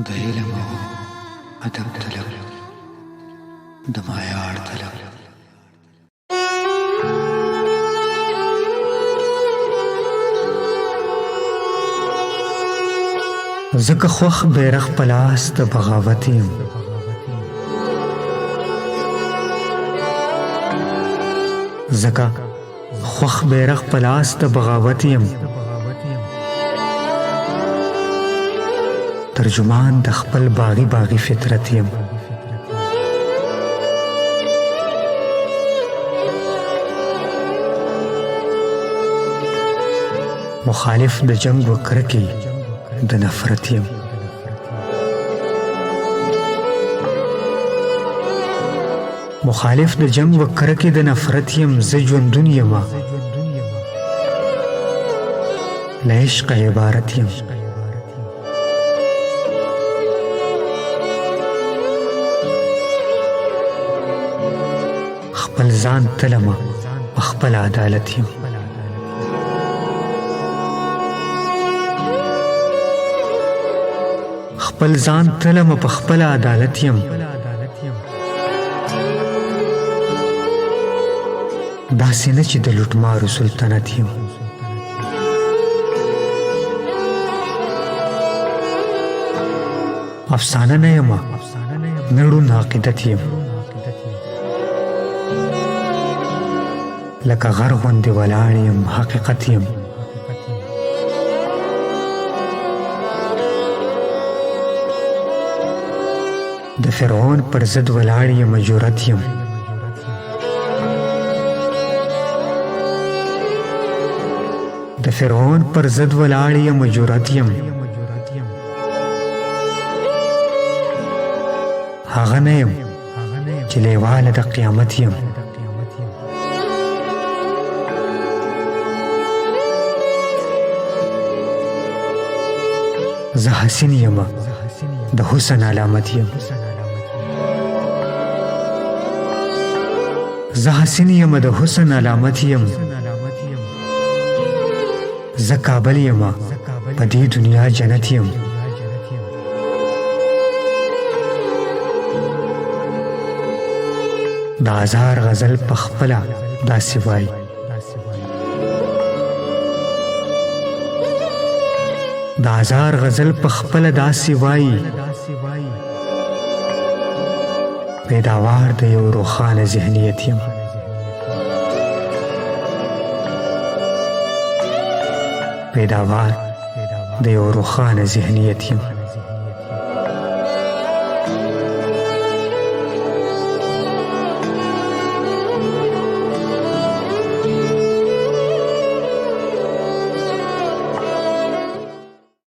د علم او ادب طلب د معیار طلب زکه خوخ بیرغ پلاس د بغاوت یم زکه خوخ بیرغ پلاس د بغاوت یم ترجمان د خپل باغی باغی فطرت یم مخالف د جنگ و کرکې د نفرت یم مخالف د جنگ و کرکې د نفرت یم زه ژوندون یمه له عشقه عبارت یم خپل ځان تلمه په خپل عدالت یم خپل ځان تلمه په خپل عدالت یم داسې نه چې د لوټمارو سلطنت یم افسانه نه یمه نه ړوند عقیدت یم لکه غر غوندې ولاړ یم حقیقت یم د فرعون پر ضد ولاړ یم جرأت یم د فرعون پر ضد ولاړ یم جرأت یم هغه نه یم چې لیواله د قیامت یم زه حسین یمه د حسن علامت یم زه حسین یمه د حسن علامت یم زه کابل یمه په دې دنیا جنت یم د هزار غزل په خپله داسې وایي د هزار غزل په خپله داسې وایي پیداوار د یو روښانه ذهنیت یم پیداوار د یو روښانه ذهنیت یم